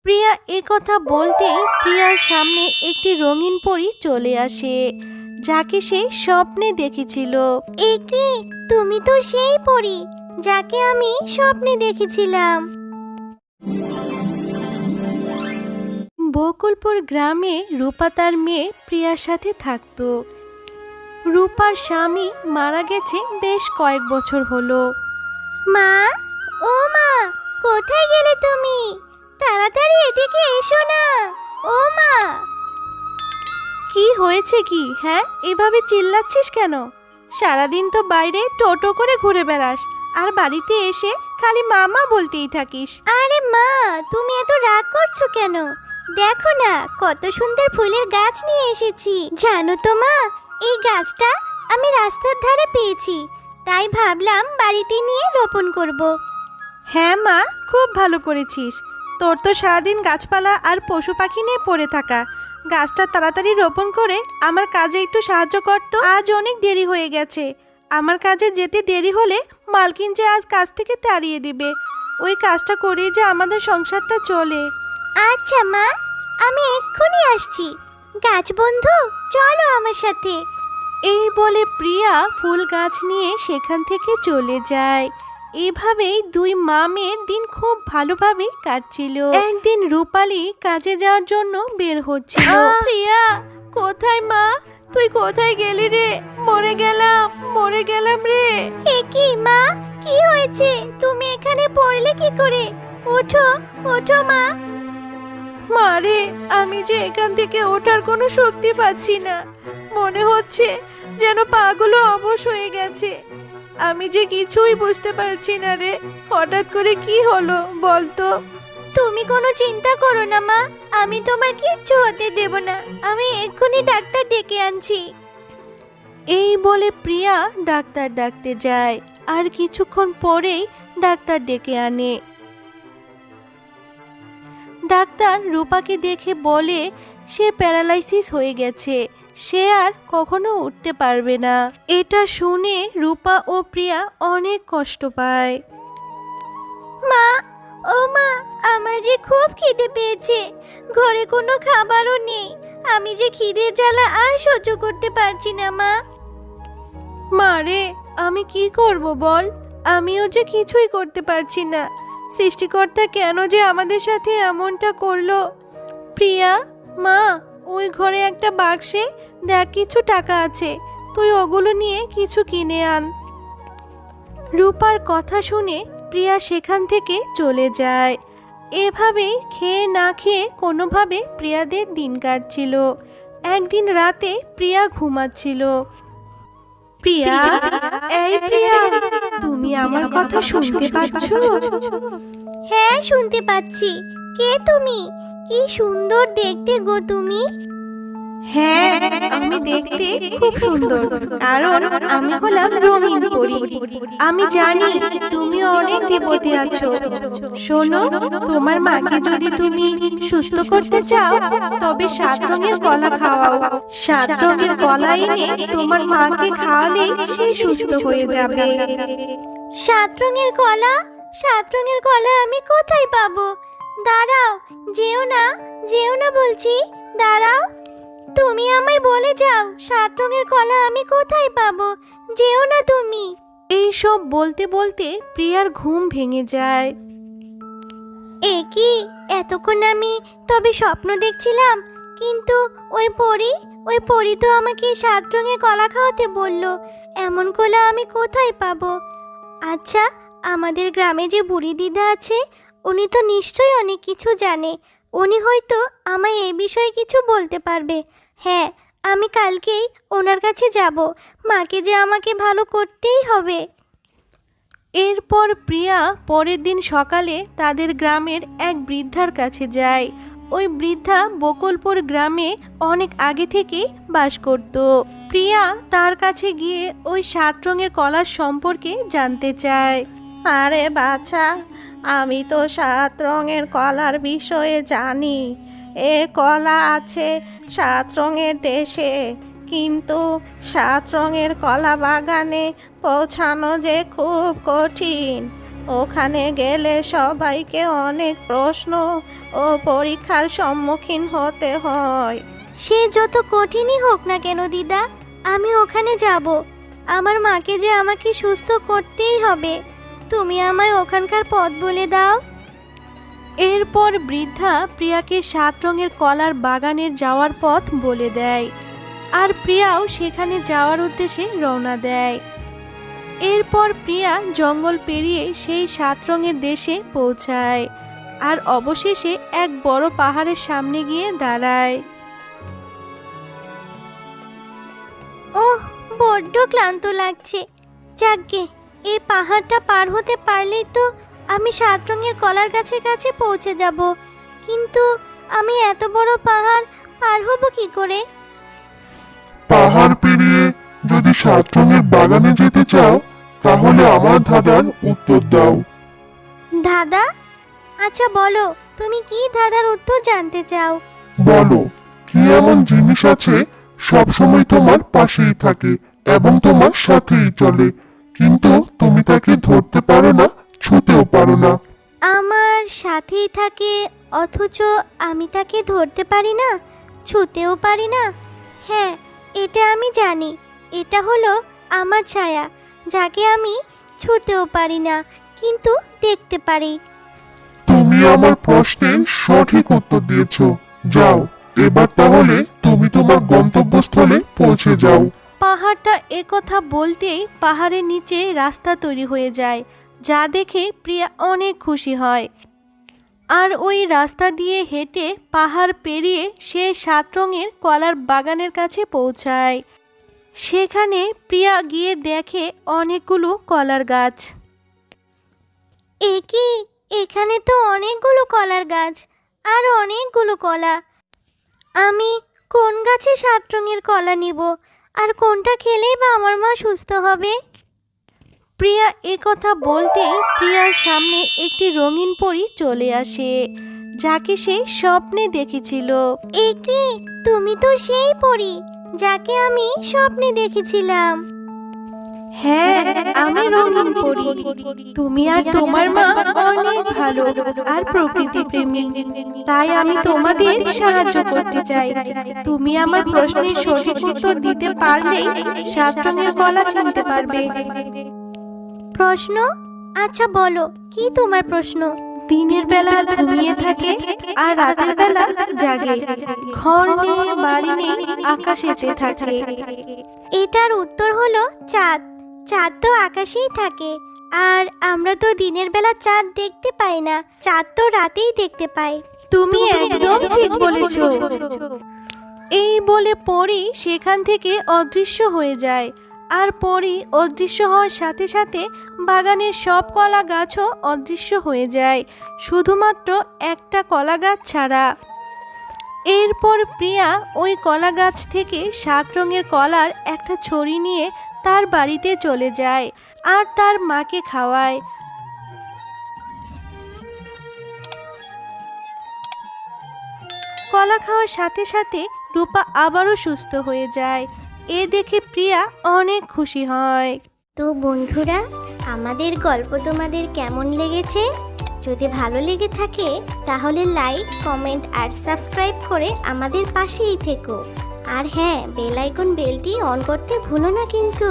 প্রিয়া কথা বলতেই প্রিয়ার সামনে একটি রঙিন পরী চলে আসে, যাকে সে স্বপ্নে দেখেছিল। এ কি, তুমি তো সেই পরী যাকে আমি স্বপ্নে দেখেছিলাম। বকুলপুর গ্রামে রূপা তার মেয়ে প্রিয়ার সাথে থাকতো। রূপার স্বামী মারা গেছে বেশ কয়েক বছর হলো। মা, ও মা, কোথায় গেলে তুমি? তাড়াতাড়ি এদিকে এসো না। ও মা। কি হয়েছে কি? হ্যাঁ, এভাবে চিল্লাচ্ছিস কেন? সারাদিন তো বাইরে টোটো করে ঘুরে বেড়াস, আর বাড়িতে এসে খালি মামা বলতেই থাকিস। আরে মা, তুমি এত রাগ করছো কেন? দেখো না, কত সুন্দর ফুলের গাছ নিয়ে এসেছি। জানো তো মা, এই গাছটা আমি রাস্তার ধারে পেয়েছি, তাই ভাবলাম বাড়িতে নিয়ে রোপণ করব। হ্যাঁ মা, খুব ভালো করেছিস। তোর তো সারাদিন গাছপালা আর পশু পাখি নিয়ে পড়ে থাকা। গাছটা তাড়াতাড়ি রোপণ করে আমার কাজে একটু সাহায্য করতো। আজ অনেক দেরি হয়ে গেছে। আমার কাজে যেতে দেরি হলে মালকিন যে আজ কাজ থেকে তাড়িয়ে দিবে। ওই কাজটা করেই যে আমাদের সংসারটা চলে। আচ্ছা মা, আমি এক্ষুনি আসছি। গাছ বন্ধু, চলো আমার সাথে। এই বলে প্রিয়া ফুল গাছ নিয়ে সেখান থেকে চলে যায়। এভাবেই দুই মা মেয়ের দিন খুব ভালোভাবে কাটছিল। একদিন রূপালী কাজে যাওয়ার জন্য বের হচ্ছিল। প্রিয়া, কোথায় মা? তুই কোথায় গেলি রে? মরে গেলাম রে। এ কি মা, কি হয়েছে? তুমি এখানে পড়লে কি করে? ওঠো, ওঠো মা। মারে, আমি যে এখান থেকে ওঠার কোনো শক্তি পাচ্ছি না। মনে হচ্ছে যেন পাগুলো অবশ হয়ে গেছে। আমি যে কিছুই বুঝতে পারছি না রে। হঠাৎ করে কি হলো বলতো? তুমি কোনো চিন্তা করো না মা, আমি তোমার কিচ্ছু হতে দেব না। আমি এক্ষুনি ডাক্তার ডেকে আনছি। এই বলে প্রিয়া ডাক্তার ডাকতে যায়, আর কিছুক্ষণ পরেই ডাক্তার ডেকে আনে। ডাক্তার রূপাকে দেখে বলে সে প্যারালাইসিস হয়ে গেছে, সে আর কখনো উঠতে পারবে না। এটা শুনে রূপা ও প্রিয়া অনেক কষ্ট পায়। মা, ও মা, আমার যে খুব খিদে পেয়েছে। ঘরে কোনো খাবারও নেই। আমি যে খিদের জ্বালা আর সহ্য করতে পারছি না মা। মারে, আমি কি করব বল? আমিও যে কিছুই করতে পারছি না। সৃষ্টিকর্তা কেন যে আমাদের সাথে এমনটা করলো? প্রিয়া, মা, ওই ঘরে একটা বাক্সে দেখ কিছু টাকা আছে, তুই ওগুলো নিয়ে কিছু কিনে আন। রূপার কথা শুনে প্রিয়া সেখান থেকে চলে যায়। এভাবেই খেয়ে না খেয়ে কোনোভাবে প্রিয়াদের দিন কাটছিল। একদিন রাতে প্রিয়া ঘুমাচ্ছিল। প্রিয়া, এই প্রিয়া, তুমি আমার কথা শুনতে পাচ্ছ? হ্যাঁ, শুনতে পাচ্ছি। কে তুমি? কি সুন্দর দেখতে গো তুমি। হ্যাঁ, আমি দেখতে খুব সুন্দর, কারণ আমি হলাম রঙিন পরী। আমি জানি তুমি অনেক বিপদে আছো। শোনো, তোমার মাকে যদি তুমি সুস্থ করতে চাও, তবে 7 রঙের কলা খাওয়াও। 7 রঙের কলা এনে তোমার মাকে খাওয়ালেই সে সুস্থ হয়ে যাবে। 7 রঙের কলা? 7 রঙের কলা আমি কোথায় পাবো? দাঁড়াও, যেও না, যেও না বলছি, দাঁড়াও। তুমি আমায় বলে যাও 7 রঙের কলা আমি কোথায় পাবো। যেও না তুমি। এই সব বলতে বলতে প্রিয়ার ঘুম ভেঙে যায়। এ কি, এতক্ষণ আমি তবে স্বপ্ন দেখছিলাম, কিন্তু ওই পরী তো আমাকে 7 রঙের কলা খাওয়াতে বলল। এমন কলা আমি কোথায় পাবো? আচ্ছা, আমাদের গ্রামে যে বুড়ি দিদা আছে, উনি তো নিশ্চয়ই অনেক কিছু জানে। উনি হয়তো আমায় এই বিষয়ে কিছু বলতে পারবে। হ্যাঁ, আমি কালকেই ওনার কাছে যাব। মাকে যে আমাকে ভালো করতেই হবে। এরপর প্রিয়া পরের দিন সকালে তাদের গ্রামের এক বৃদ্ধার কাছে যায়। ওই বৃদ্ধা বকুলপুর গ্রামে অনেক আগে থেকেই বাস করত। প্রিয়া তার কাছে গিয়ে ওই 7 রঙের কলার সম্পর্কে জানতে চায়। আরে বাছা, আমি তো 7 রঙের কলার বিষয়ে জানি। এ কলা আছে 7 রঙের দেশে, কিন্তু 7 রঙের কলা বাগানে পৌঁছানো যে খুব কঠিন। ওখানে গেলে সবাইকে অনেক প্রশ্ন ও পরীক্ষার সম্মুখীন হতে হয়। সে যত কঠিনই হোক না কেন দিদা, আমি ওখানে যাব। আমার মাকে যে আমাকে সুস্থ করতেই হবে। তুমি আমায় ওখানকার পথ বলে দাও। এরপর বৃদ্ধা প্রিয়াকে 7 রঙের কলার বাগানের যাওয়ার পথ বলে দেয়, আর প্রিয়াও সেখানে যাওয়ার উদ্দেশ্যে রওনা দেয়। এরপর প্রিয়া জঙ্গল পেরিয়ে সেই 7 রঙের দেশে পৌঁছায়, আর অবশেষে এক বড় পাহাড়ের সামনে গিয়ে দাঁড়ায়। ওহ, বড্ড ক্লান্ত লাগছে। যাকগে, এই পাহাড়টা পার হতে পারলেই তো আমি 7 রঙের কলার গাছের কাছে পৌঁছে যাব। কিন্তু আমি এত বড় পাহাড় পার হব কি করে? পাহাড় পেরিয়ে যদি 7 রঙের বাগানে যেতে চাও তাহলে আমার ধাঁধার উত্তর দাও। দাদা? আচ্ছা বলো, তুমি কি দাদার উত্তর জানতে চাও? বলো, কি এমন জিনিস আছে সবসময় তোমার পাশেই থাকে এবং তোমার সাথেই চলে, কিন্তু তুমি তাকে ধরতে পারো না, ছুঁতেও পারো না? আমার সাথেই থাকে অথচ আমি তাকে ধরতে পারি না, ছুঁতেও পারি না। হ্যাঁ, এটা আমি জানি। এটা হলো আমার ছায়া, যাকে আমি ছুঁতেও পারি না কিন্তু দেখতে পারি। তুমি আমার প্রশ্নের সঠিক উত্তর দিয়েছো। যাও, এবার তাহলে তুমি তোমার গন্তব্যস্থলে পৌঁছে যাও। পাহাড়টা একথা বলতেই পাহাড়ের নিচে রাস্তা তৈরি হয়ে যায়, যা দেখে প্রিয়া অনেক খুশি হয়। আর ওই রাস্তা দিয়ে হেঁটে পাহাড় পেরিয়ে সে 7 রঙের কলার বাগানের কাছে পৌঁছায়। সেখানে প্রিয়া গিয়ে দেখে অনেকগুলো কলার গাছ। এ কি, এখানে তো অনেকগুলো কলার গাছ আর অনেকগুলো কলা। আমি কোন গাছে 7 রঙের কলা নিব, আর কোনটা খেলেই বা আমার মা সুস্থ হবে? প্রিয়া একথা বলতেই প্রিয়ার সামনে একটি রঙিন পরী চলে আসে, যাকে সে স্বপ্নে দেখেছিল। এ কি, তুমি তো সেই পরী যাকে আমি স্বপ্নে দেখেছিলাম। হ্যাঁ, আমি রঙিন পরী। তুমি আর তোমার মা অনেক ভালো আর প্রকৃতি প্রেমী, তাই আমি তোমাদের সাহায্য করতে চাই। তুমি আমার প্রশ্নের সঠিক উত্তর দিতে পারলেই 7 রঙের কলা চিনতে পারবে। প্রশ্ন? আচ্ছা বলো, কি তোমার প্রশ্ন? দিনের বেলা ঘুমিয়ে থাকে আর রাতের বেলা জাগে, ঘর নেই, বাড়ি নেই, আকাশেতে থাকে। এটার উত্তর হলো চাঁদ। চাঁদ তো আকাশেই থাকে, আর আমরা তো দিনের বেলা চাঁদ দেখতে পাই না, চাঁদ তো রাতেই দেখতে পাই। তুমি একদম ঠিক বলেছো। এই বলে পরী সেখান থেকে অদৃশ্য হয়ে যায়, আর পরী অদৃশ্য হওয়ার সাথে সাথে বাগানের সব কলা গাছও অদৃশ্য হয়ে যায়, শুধুমাত্র একটা কলা গাছ ছাড়া। এরপর প্রিয়া ওই কলা গাছ থেকে 7 রঙের কলার একটা ছড়ি নিয়ে তার বাড়িতে চলে যায় আর তার মাকে খাওয়ায়। কলা খাওয়ার সাথে সাথে রূপা আবারও সুস্থ হয়ে যায়। এ দেখে প্রিয়া অনেক খুশি হয়। তো বন্ধুরা, আমাদের গল্প তোমাদের কেমন লেগেছে? যদি ভালো লেগে থাকে তাহলে লাইক, কমেন্ট আর সাবস্ক্রাইব করে আমাদের পাশেই থেকো। আর হ্যাঁ, বেল আইকন বেলটি অন করতে ভুলো না কিন্তু।